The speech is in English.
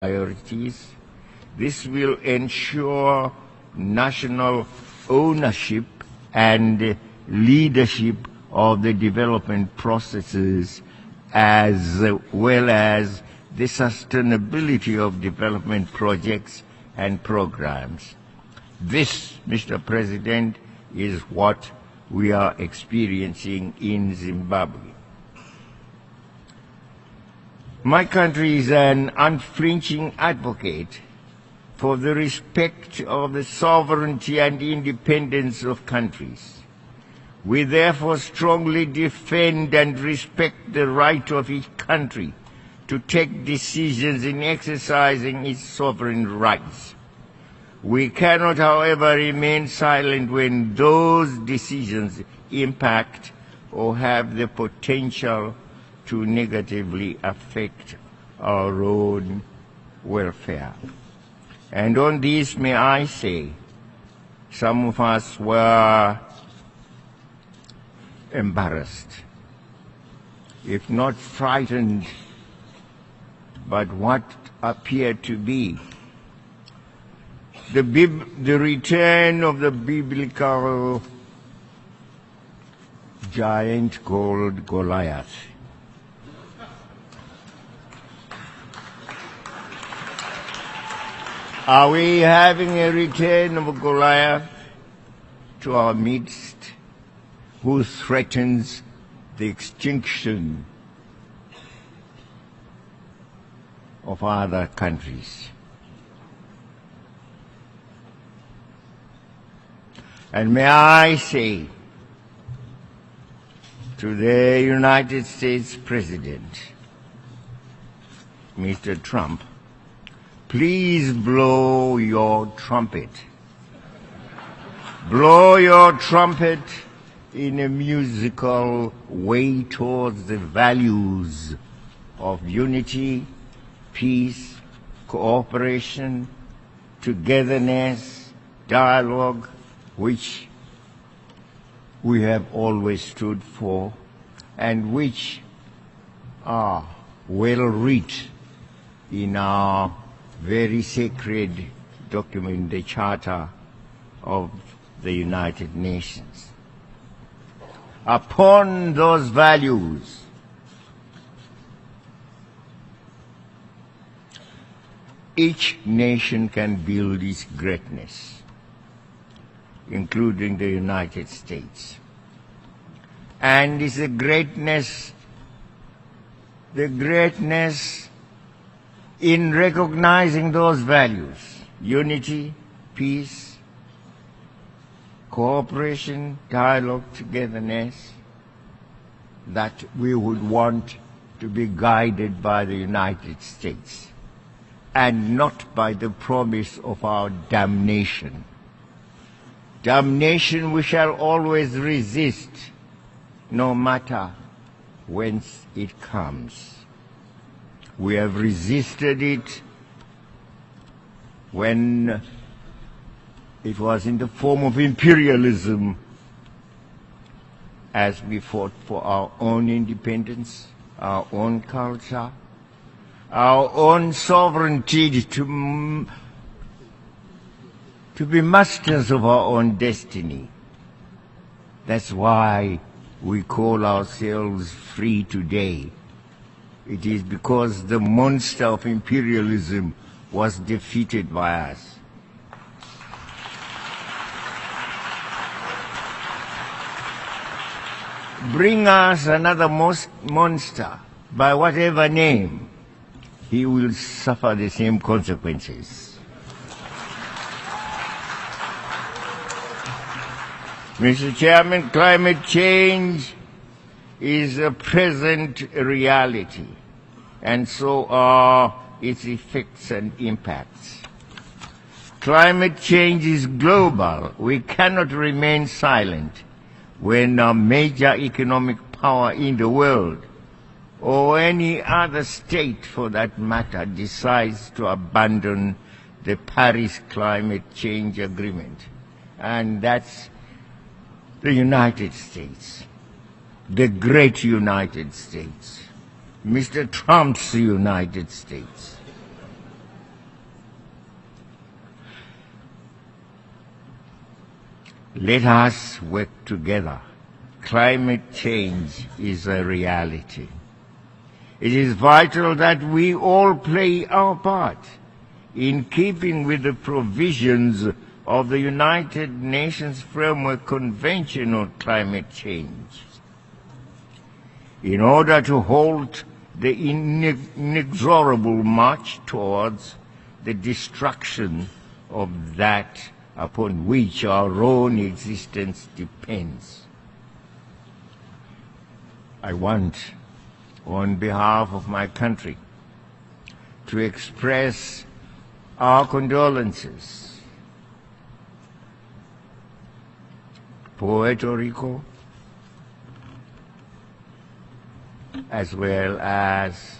priorities. This will ensure national ownership and leadership of the development processes, as well as the sustainability of development projects and programs. This, Mr. President, is what we are experiencing in Zimbabwe. My country is an unflinching advocate for the respect of the sovereignty and independence of countries. We therefore strongly defend and respect the right of each country to take decisions in exercising its sovereign rights. We cannot, however, remain silent when those decisions impact or have the potential to negatively affect our own welfare. And on this, may I say, some of us were embarrassed, if not frightened, but what appeared to be the return of the biblical giant called Goliath. Are we having a return of Goliath to our midst, who threatens the extinction of other countries? And may I say to the United States President, Mr. Trump, please blow your trumpet. Blow your trumpet in a musical way towards the values of unity, peace, cooperation, togetherness, dialogue, which we have always stood for and which are well written in our very sacred document, the Charter of the United Nations. Upon those values, each nation can build its greatness, including the United States. And it's the greatness in recognizing those values: unity, peace, cooperation, dialogue, togetherness, that we would want to be guided by the United States and not by the promise of our damnation. Damnation we shall always resist, no matter whence it comes. We have resisted it when it was in the form of imperialism, as we fought for our own independence, our own culture, our own sovereignty to be masters of our own destiny. That's why we call ourselves free today. It is because the monster of imperialism was defeated by us. Bring us another monster, by whatever name, he will suffer the same consequences. Mr. Chairman, climate change is a present reality, and so are its effects and impacts. Climate change is global. We cannot remain silent when a major economic power in the world, or any other state for that matter, decides to abandon the Paris Climate Change Agreement. And that's the United States, the great United States, Mr. Trump's United States. Let us work together. Climate change is a reality. It is vital that we all play our part in keeping with the provisions of the United Nations Framework Convention on Climate Change in order to halt the inexorable march towards the destruction of that upon which our own existence depends. I want, on behalf of my country, to express our condolences. Puerto Rico, as well as